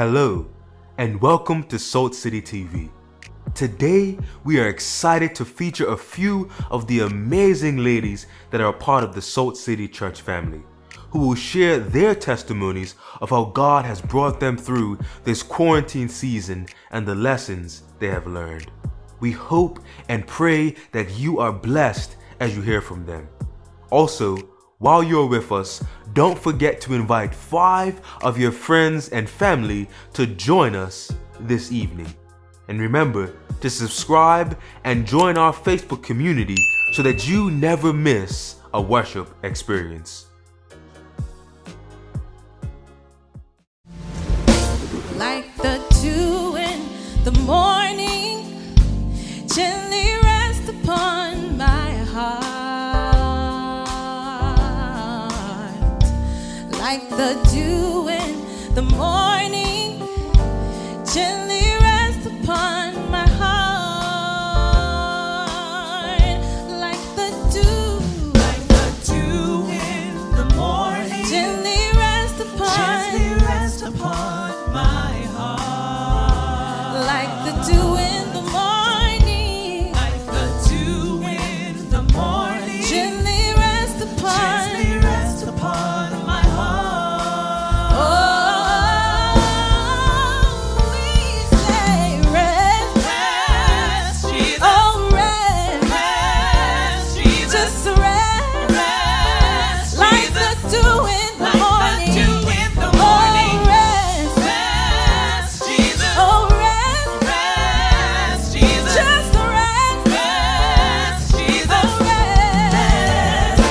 Hello, and welcome to Salt City TV. Today, we are excited to feature a few of the amazing ladies that are a part of the Salt City Church family, who will share their testimonies of how God has brought them through this quarantine season and the lessons they have learned. We hope and pray that you are blessed as you hear from them. Also, while you're with us, don't forget to invite 5 of your friends and family to join us this evening. And remember to subscribe and join our Facebook community so that you never miss a worship experience. Like the dew in the morning, gently rest upon my heart. Like the dew in the morning, gently rest upon my heart. Like the dew in the morning, gently rest upon my heart. Like the dew in the morning, gently rest upon my heart. Oh, we say rest, Jesus. Oh, rest, Jesus. Just rest, like the dew in the morning. Oh, rest, Jesus. Oh, rest, Jesus. Just rest, Jesus. Oh, rest,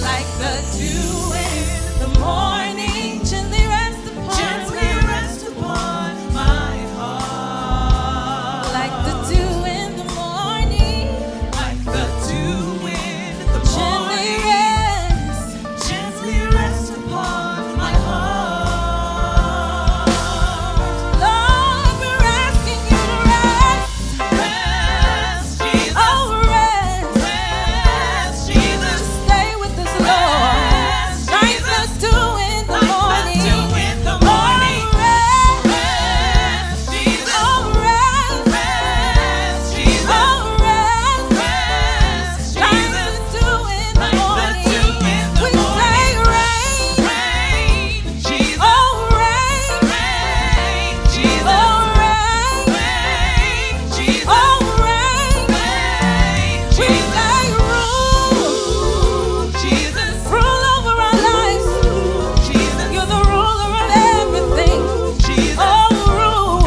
like the dew in the morning, gently rest upon my heart. Like the dew in the morning, gently rest upon my heart. Lord, we're asking you to rest, Jesus. Oh, rest, Jesus. Stay with us, Lord. Like the dew in the morning. Oh, rest, Jesus. Oh, rest, Jesus. Oh, rest, like the dew in the morning. We say rain, Jesus. Oh, rain, Jesus. Oh, rain, Jesus. Oh, rain, we say rule, Jesus. Rule over our lives, Jesus. You're the ruler of everything, Jesus. Oh, rule,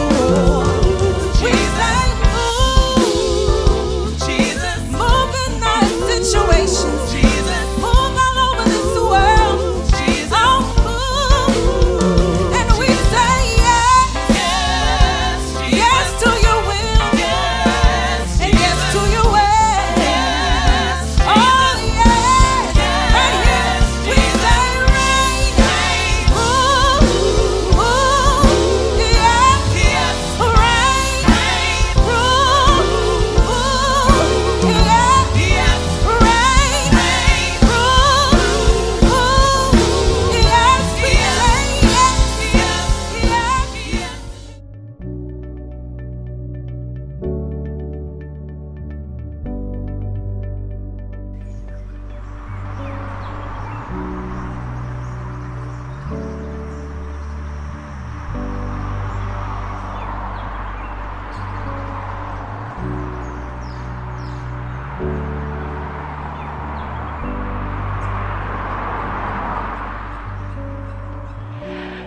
we say move, Jesus. Move in our situations, Jesus. Move all over this world, Jesus. Oh, move, and we say yes, yes to your will, and yes to your way. Oh, yes, and yes, we say rain, move, yes, rain, move, yes, rain, move, yes, we say yes.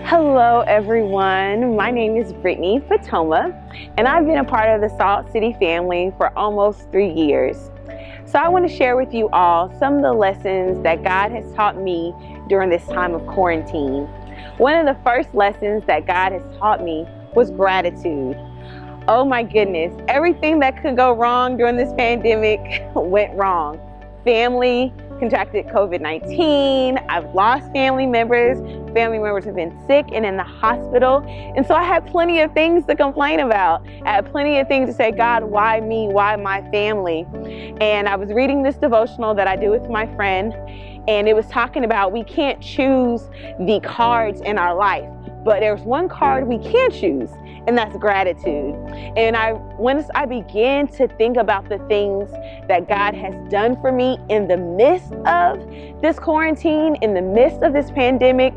Hello everyone, my name is Brittany Fatoma and I've been a part of the Salt City family for almost 3 years. So I want to share with you all some of the lessons that God has taught me during this time of quarantine. One of the first lessons that God has taught me was gratitude. Oh my goodness, everything that could go wrong during this pandemic went wrong. Family contracted COVID-19. I've lost family members. Family members have been sick and in the hospital. And so I had plenty of things to complain about. I had plenty of things to say, God, why me? Why my family? And I was reading this devotional that I do with my friend, and it was talking about we can't choose the cards in our life. but there's one card we can't choose, and that's gratitude. And once I began to think about the things that God has done for me in the midst of this quarantine, in the midst of this pandemic,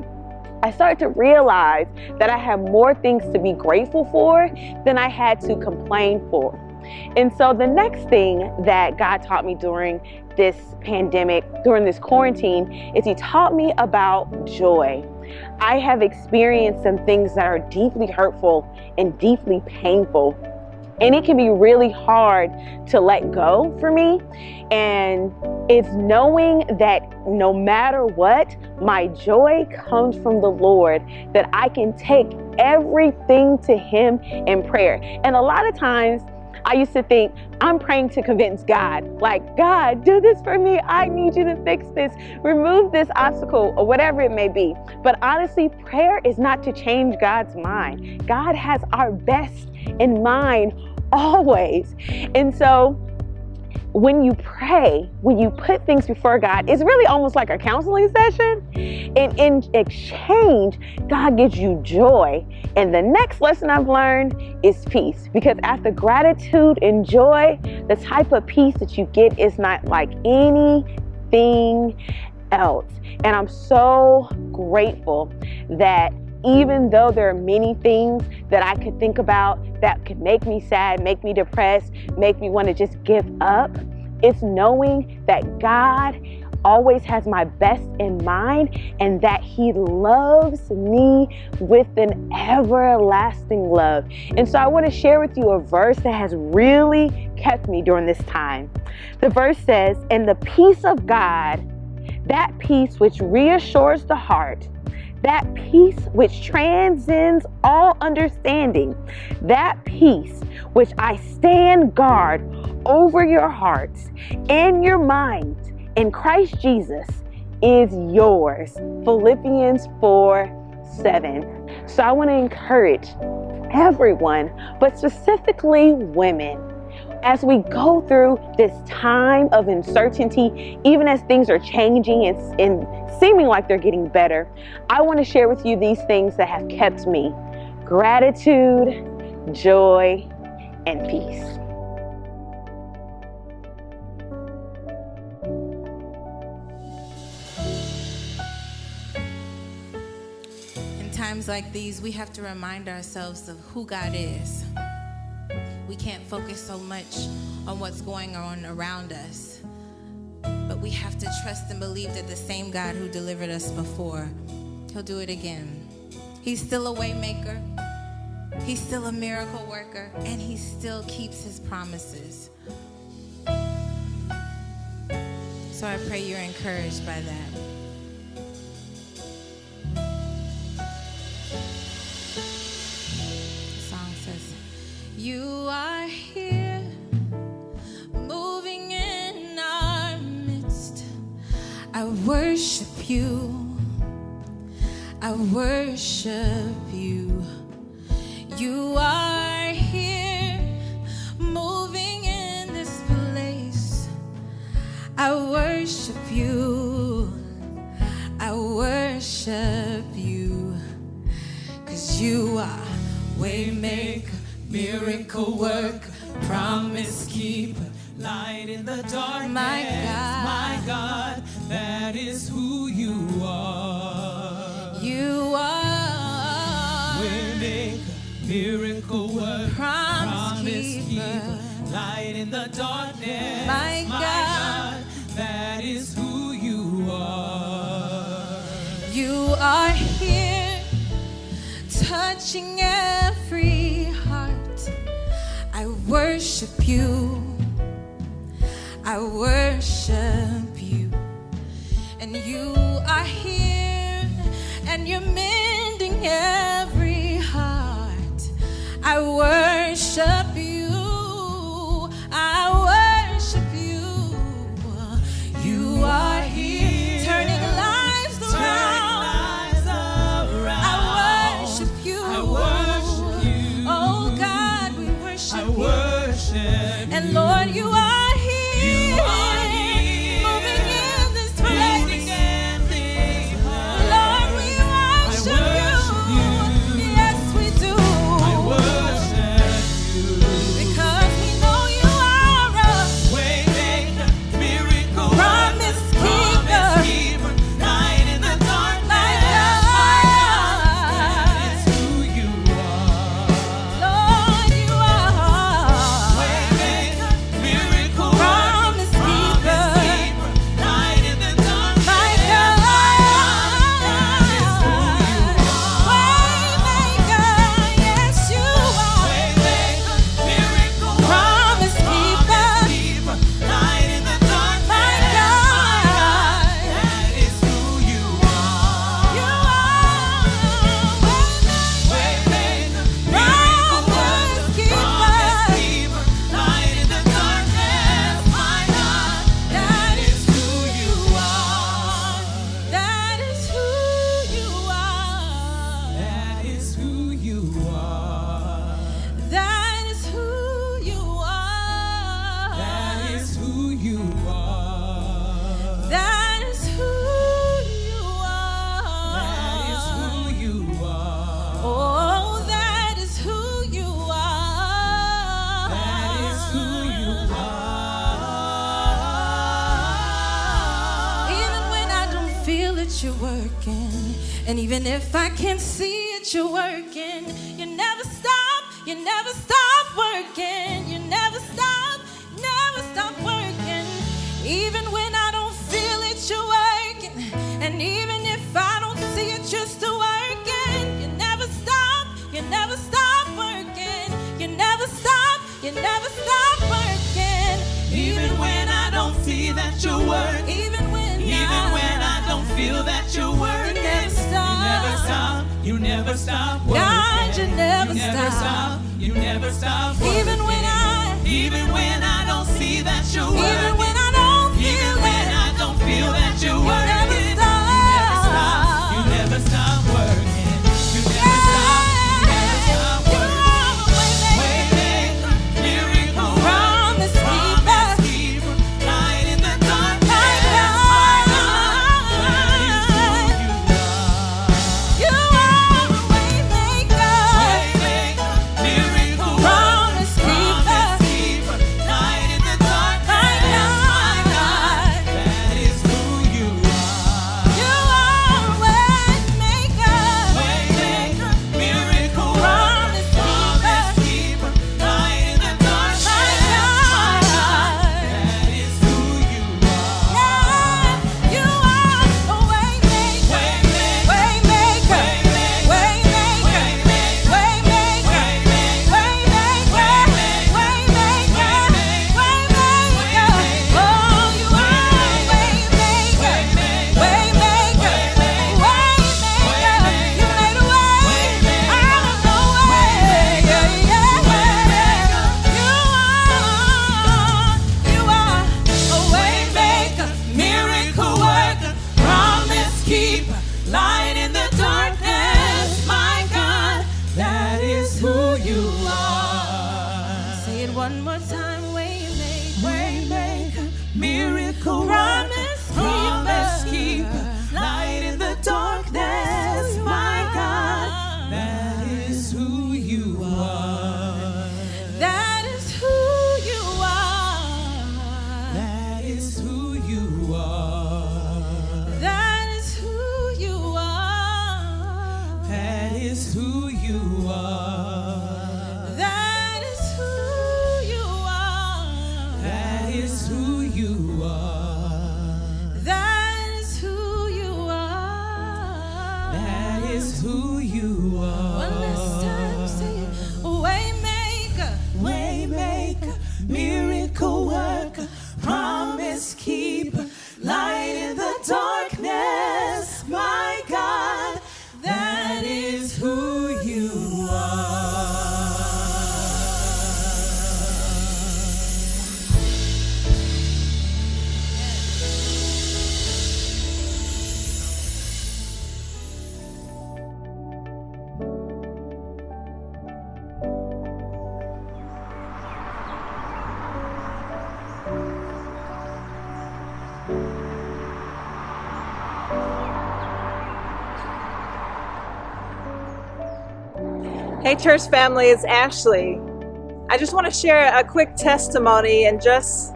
I started to realize that I have more things to be grateful for than I had to complain for. And so the next thing that God taught me during this pandemic, during this quarantine, is He taught me about joy. I have experienced some things that are deeply hurtful and deeply painful. And it can be really hard to let go for me. And it's knowing that no matter what, my joy comes from the Lord, that I can take everything to Him in prayer. And a lot of times I used to think I'm praying to convince God, like, God, do this for me. I need you to fix this, remove this obstacle, or whatever it may be. But honestly, prayer is not to change God's mind. God has our best in mind always. And so when you pray, when you put things before God, it's really almost like a counseling session. And in exchange, God gives you joy. And the next lesson I've learned is peace. Because after gratitude and joy, the type of peace that you get is not like anything else. And I'm so grateful that even though there are many things that I could think about that could make me sad, make me depressed, make me want to just give up, it's knowing that God always has my best in mind and that He loves me with an everlasting love. And so I want to share with you a verse that has really kept me during this time. The verse says, "And the peace of God, that peace which reassures the heart, that peace which transcends all understanding, that peace which I stand guard over your hearts and your minds in Christ Jesus is yours." Philippians 4:7. So I want to encourage everyone, but specifically women, as we go through this time of uncertainty, even as things are changing and seeming like they're getting better, I want to share with you these things that have kept me: gratitude, joy, and peace. In times like these, we have to remind ourselves of who God is. We can't focus so much on what's going on around us, but we have to trust and believe that the same God who delivered us before, He'll do it again. He's still a way maker. He's still a miracle worker, and He still keeps His promises. So I pray you're encouraged by that. The song says, "You are here, moving in our midst. I worship you. I worship you. You are here, moving in this place. I worship you. I worship you. 'Cause you are waymaker, miracle worker, promise keeper, light in the darkness. My God, that is who you are. You are waymaker, miracle worker, promise keeper, light in the darkness. My God, that is who you are. You are here, touching every heart. I worship you. I worship you. And you are here, and you're mending every heart. I worship you. I worship you. You are here, turning lives around. I worship you. Oh God, we worship you. And Lord, you are here, moving in this place. Lord, we worship you. that you're working. And even if I can't see it, you're working. You never stop, you never stop working. You never stop working. Even when I don't feel it, you're working. And even if I don't see it, you're still working. You never stop working. You never stop working. Even when I don't see that you're working. Even when I don't feel that you're working. You never stop. You never stop working. God, you never stop. You never stop working. Even when I don't see that you're working. Even when I don't feel when it, I don't feel that you're working. never stop. You never stop working. You never stop. You never stop working. Waymaker, miracle worker, Promise keeper, light in the darkness. my God. You are a waymaker, Miracle promise keeper, light in the darkness. my God. That is who you are. You are a waymaker, Waymaker, miracle promise promise keeper, keeper, light in the darkness. my God. That is who you are. You are a waymaker, waymaker, oh, you are a waymaker, you made a way out of no way, you are a waymaker, miracle worker, promise keeper, light in the darkness, my God, That is who you are. say it one more time, waymaker, Waymaker, miracle promise promise keeper, keeper, light in the darkness. My God, that is who you are. that is who you are. That is who you are. That is who you are. That is who you are. That is who you are. That is who you are. That is who you are. That is who you are. One last time, say it. Waymaker, Waymaker, miracle worker, promise keeper, light in the darkness. My God, that is who you are. Hey church family, it's Ashley. I just want to share a quick testimony and just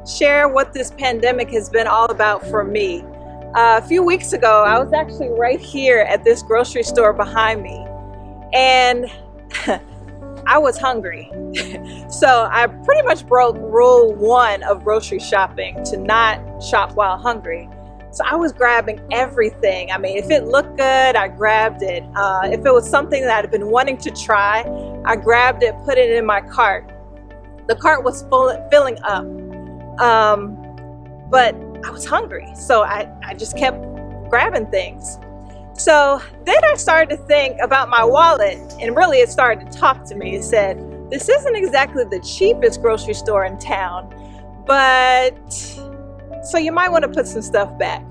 share what this pandemic has been all about for me. A few weeks ago, I was actually right here at this grocery store behind me, and I was hungry. So I pretty much broke rule 1 of grocery shopping, to not shop while hungry. So I was grabbing everything. I mean, if it looked good, I grabbed it. If it was something that I'd been wanting to try, I grabbed it, put it in my cart. The cart was filling up, but I was hungry. So I just kept grabbing things. So then I started to think about my wallet, and really it started to talk to me. It said, this isn't exactly the cheapest grocery store in town, but so you might want to put some stuff back.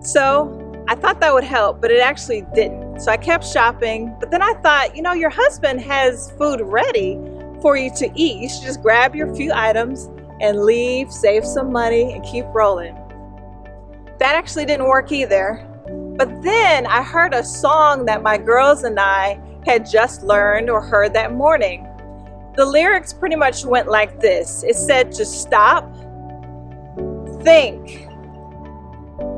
So I thought that would help, but it actually didn't. So I kept shopping, but then I thought, you know, your husband has food ready for you to eat. You should just grab your few items and leave, save some money, and keep rolling. That actually didn't work either. But then I heard a song that my girls and I had just learned or heard that morning. The lyrics pretty much went like this. It said to stop, think,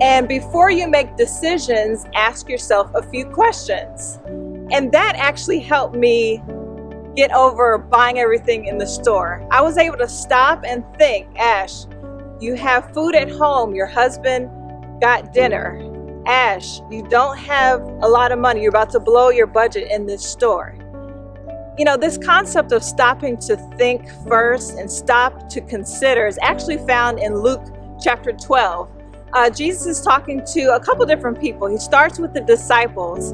And before you make decisions, ask yourself a few questions. And that actually helped me get over buying everything in the store. I was able to stop and think, Ash, you have food at home, your husband got dinner. Ash, you don't have a lot of money, you're about to blow your budget in this store. You know, this concept of stopping to think first and stop to consider is actually found in Luke chapter 12. Jesus is talking to a couple different people. He starts with the disciples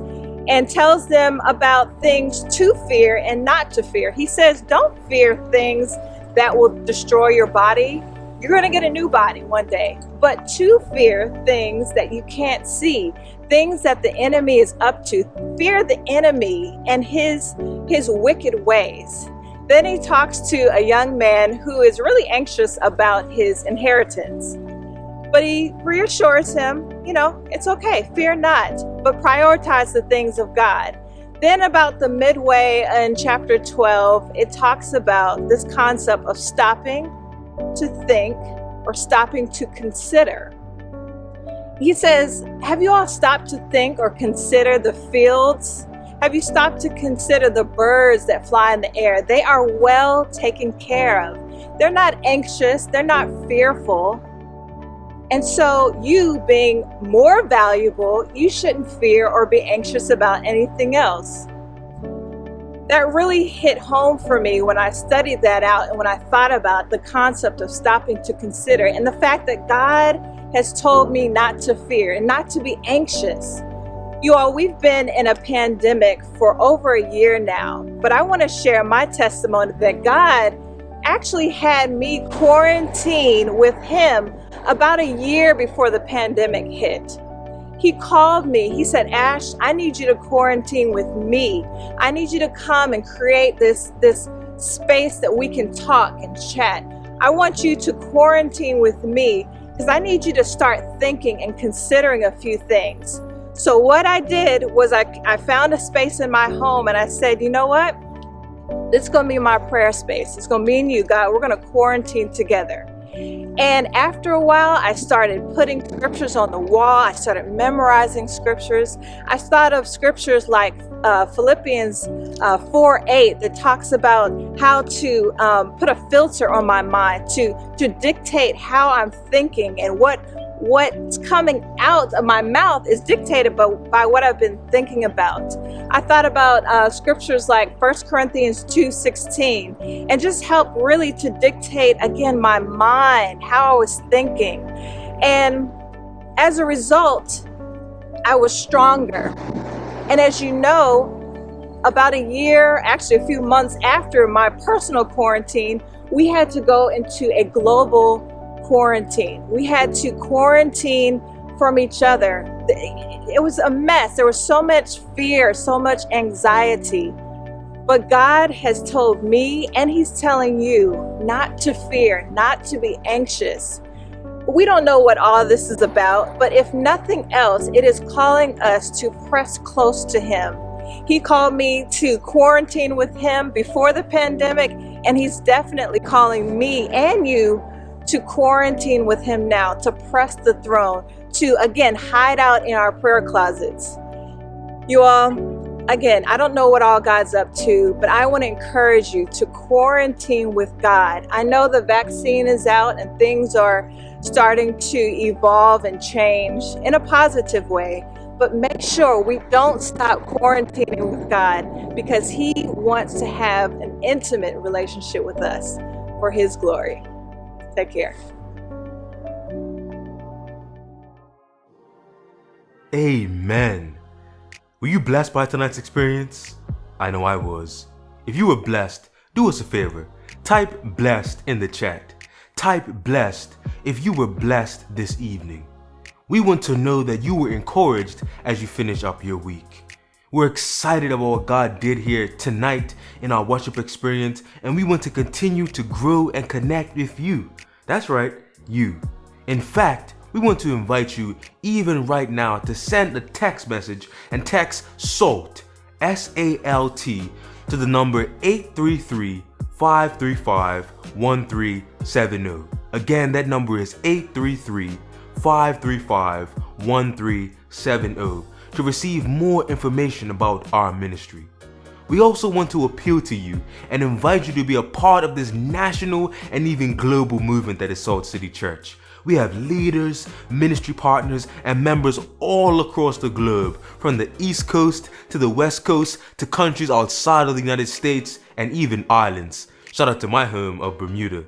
and tells them about things to fear and not to fear. He says, don't fear things that will destroy your body. You're going to get a new body one day, but to fear things that you can't see, things that the enemy is up to. Fear the enemy and his wicked ways. Then he talks to a young man who is really anxious about his inheritance. But he reassures him, you know, it's okay, fear not, but prioritize the things of God. Then about the midway in chapter 12, it talks about this concept of stopping to think or stopping to consider. He says, have you all stopped to think or consider the fields? Have you stopped to consider the birds that fly in the air? They are well taken care of. They're not anxious, they're not fearful. And so you being more valuable, you shouldn't fear or be anxious about anything else. That really hit home for me when I studied that out and when I thought about the concept of stopping to consider and the fact that God has told me not to fear and not to be anxious. You all, we've been in a pandemic for over a year now, but I want to share my testimony that God actually had me quarantine with Him about a year before the pandemic hit. He called me. He said, Ash, I need you to quarantine with me. I need you to come and create this space that we can talk and chat. I want you to quarantine with me because I need you to start thinking and considering a few things. So what I did was I found a space in my home and I said, you know what? This is going to be my prayer space. It's going to be me and you, God. We're going to quarantine together. And after a while, I started putting scriptures on the wall. I started memorizing scriptures. I thought of scriptures like Philippians 4:8 that talks about how to put a filter on my mind to dictate how I'm thinking, and what's coming out of my mouth is dictated by what I've been thinking about. I thought about scriptures like 1 Corinthians 2:16 and just help really to dictate again my mind, how I was thinking. And as a result, I was stronger. And as you know, about a year, actually a few months after my personal quarantine, we had to go into a global quarantine. We had to quarantine from each other. It was a mess. There was so much fear, so much anxiety. But God has told me, and He's telling you, not to fear, not to be anxious. We don't know what all this is about, but if nothing else, it is calling us to press close to Him. He called me to quarantine with Him before the pandemic, and He's definitely calling me and you to quarantine with Him now, to press the throne, to again hide out in our prayer closets. You all, again, I don't know what all God's up to, but I want to encourage you to quarantine with God. I know the vaccine is out and things are starting to evolve and change in a positive way, but make sure we don't stop quarantining with God, because He wants to have an intimate relationship with us for His glory. Take care. Amen. Were you blessed by tonight's experience? I know I was. If you were blessed, do us a favor. Type blessed in the chat. Type blessed if you were blessed this evening. We want to know that you were encouraged as you finish up your week. We're excited about what God did here tonight in our worship experience, and we want to continue to grow and connect with you. That's right, you. In fact, we want to invite you even right now to send a text message and text SALT, S-A-L-T, to the number 833-535-1370. Again, that number is 535-1370 to receive more information about our ministry. We also want to appeal to you and invite you to be a part of this national and even global movement that is Salt City Church. We have leaders, ministry partners, and members all across the globe, from the East Coast to the West Coast to countries outside of the United States and even islands. Shout out to my home of Bermuda.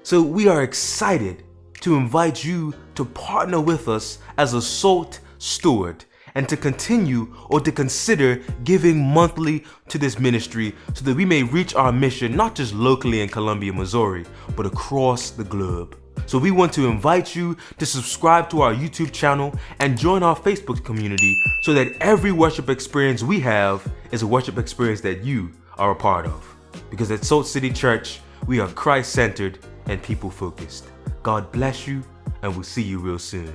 So we are excited to invite you to partner with us as a SALT steward and to continue or to consider giving monthly to this ministry so that we may reach our mission not just locally in Columbia, Missouri, but across the globe. So we want to invite you to subscribe to our YouTube channel and join our Facebook community so that every worship experience we have is a worship experience that you are a part of. Because at Salt City Church, we are Christ-centered and people-focused. God bless you, and we'll see you real soon.